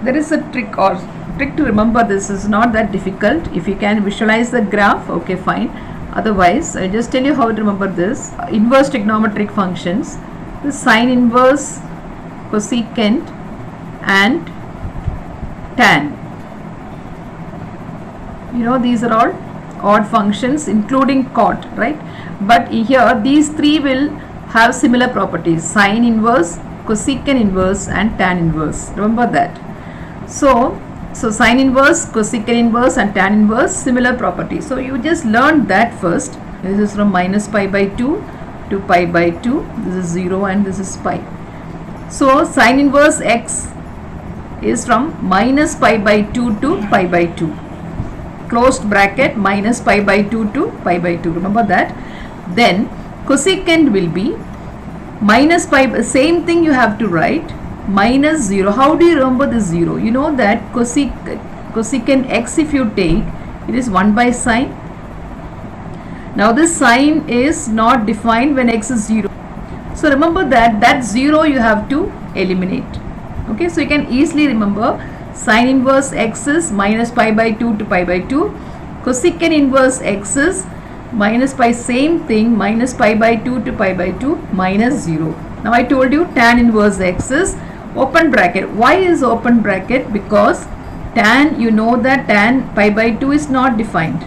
there is a trick to remember. This is not that difficult. If you can visualize the graph, okay, fine. Otherwise, I just tell you how to remember this. Inverse trigonometric functions, the sine inverse, cosecant and tan. You know, these are all odd functions including cot, right? But here these three will have similar properties: sine inverse, cosecant inverse and tan inverse. Remember that. So sine inverse, cosecant inverse and tan inverse, similar properties. So you just learned that first. This is from minus pi by 2 to pi by 2. This is 0 and this is pi. So sine inverse x is from minus pi by 2 to pi by 2. Closed bracket, minus pi by 2 to pi by 2. Remember that. Then cosecant will be minus pi, same thing you have to write, minus 0. How do you remember this 0? You know that cosecant x, if you take, it is 1 by sine. Now this sine is not defined when x is 0. So remember that 0 you have to eliminate. Okay, so you can easily remember sine inverse x is minus pi by 2 to pi by 2. Cosecant inverse x is minus pi, same thing, minus pi by 2 to pi by 2 minus 0. Now I told you tan inverse x is open bracket. Why is open bracket? Because tan, you know that tan pi by 2 is not defined.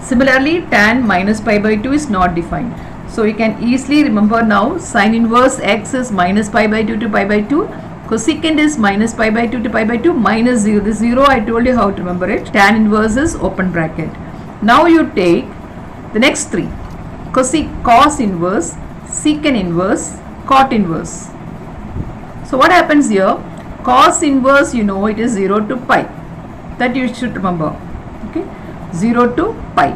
Similarly, tan minus pi by 2 is not defined. So you can easily remember now sine inverse x is minus pi by 2 to pi by 2. Cosecant is minus pi by 2 to pi by 2 minus 0. This 0 I told you how to remember it. Tan inverse is open bracket. Now you take the next three: cos inverse, secant inverse, cot inverse. So what happens here? Cos inverse, you know, it is 0 to pi. That you should remember. Okay, 0 to pi.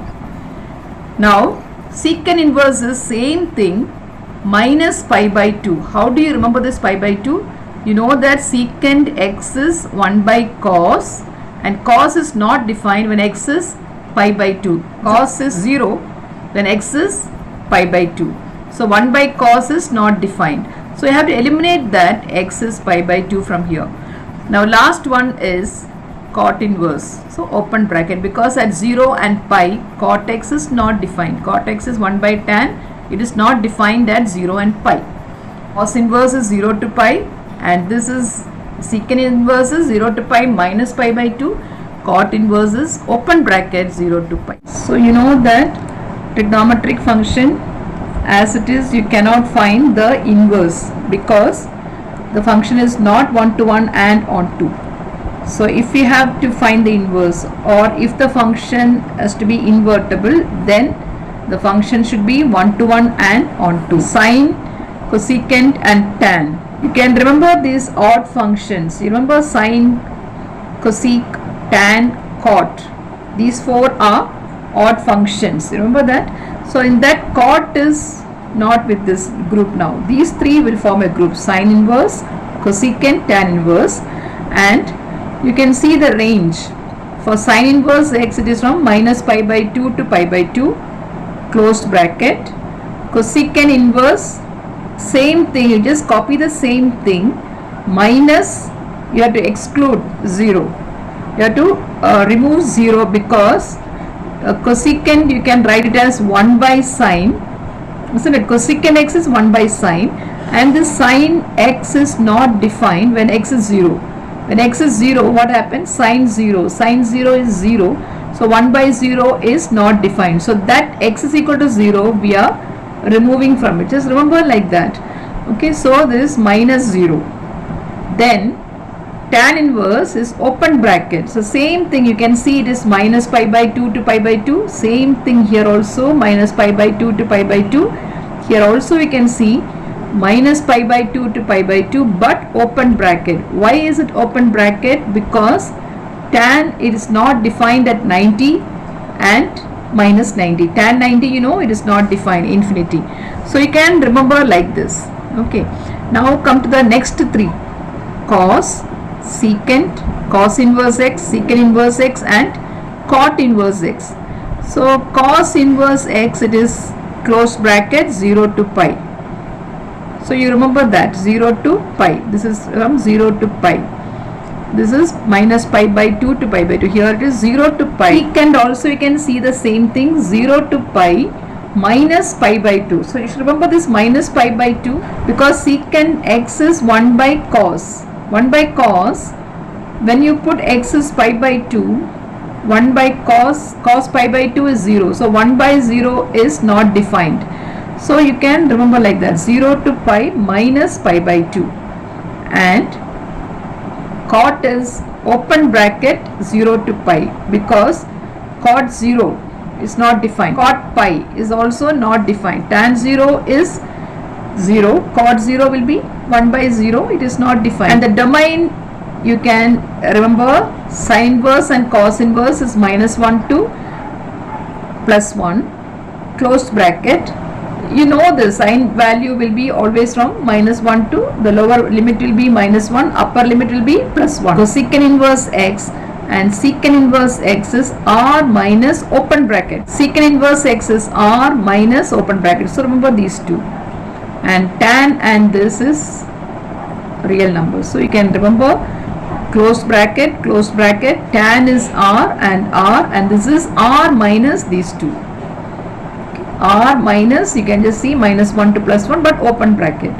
Now secant inverse is same thing, minus pi by 2. How do you remember this pi by 2? You know that secant x is 1 by cos, and cos is not defined when x is pi by 2. Cos is 0 when x is pi by 2. So 1 by cos is not defined. So you have to eliminate that x is pi by 2 from here. Now last one is cot inverse. So open bracket, because at 0 and pi cot x is not defined. Cot x is 1 by tan. It is not defined at 0 and pi. Cos inverse is 0 to pi, and this is secant inverse is 0 to pi minus pi by 2. Cot inverse is open bracket 0 to pi. So you know that trigonometric function as it is, you cannot find the inverse because the function is not 1 to 1 and onto. So if we have to find the inverse, or if the function has to be invertible, then the function should be 1 to 1 and onto. Sine, cosecant and tan. You can remember these odd functions. You remember sine, cosec, tan, cot. These four are odd functions. You remember that? So in that, cot is not with this group now. These three will form a group: sine inverse, cosecant, tan inverse. And you can see the range. For sine inverse x, it is from minus pi by 2 to pi by 2, closed bracket. Cosecant inverse, same thing, you just copy the same thing, minus, you have to exclude 0. You have to remove 0 because cosecant, you can write it as 1 by sine. Isn't it? Cosecant x is 1 by sine, and the sine x is not defined when x is 0. When x is 0, what happens? Sine 0. Sine 0 is 0. So 1 by 0 is not defined. So that x is equal to 0, we are removing from it. Just remember like that. Okay, so this is minus 0. Then tan inverse is open bracket. So same thing, you can see it is minus pi by 2 to pi by 2. Same thing here also, minus pi by 2 to pi by 2. Here also we can see minus pi by 2 to pi by 2, but open bracket. Why is it open bracket? Because tan, it is not defined at 90 and minus 90. Tan 90, you know, it is not defined, infinity. So you can remember like this. Okay, now come to the next three: cos, secant, cos inverse x, secant inverse x and cot inverse x. So cos inverse x, it is closed bracket 0 to pi. So you remember that 0 to pi. This is from 0 to pi. This is minus pi by 2 to pi by 2. Here it is 0 to pi. Secant also you can see the same thing, 0 to pi minus pi by 2. So you should remember this minus pi by 2 because secant x is 1 by cos. 1 by cos, when you put x is pi by 2, 1 by cos pi by 2 is 0. So 1 by 0 is not defined. So you can remember like that, 0 to pi minus pi by 2. And cot is open bracket 0 to pi because cot 0 is not defined. Cot pi is also not defined. Tan 0 is 0. Cot 0 will be 1 by 0. It is not defined. And the domain, you can remember sin inverse and cos inverse is minus 1 to plus 1 closed bracket. You know the sin value will be always from minus 1 to the lower limit will be minus 1, upper limit will be plus 1. So secant inverse x and secant inverse x is r minus open bracket. Secant inverse x is r minus open bracket. So remember these two. And tan and this is real numbers. So you can remember closed bracket, tan is r, and this is r minus these two. R minus, you can just see minus 1 to plus 1, but open bracket.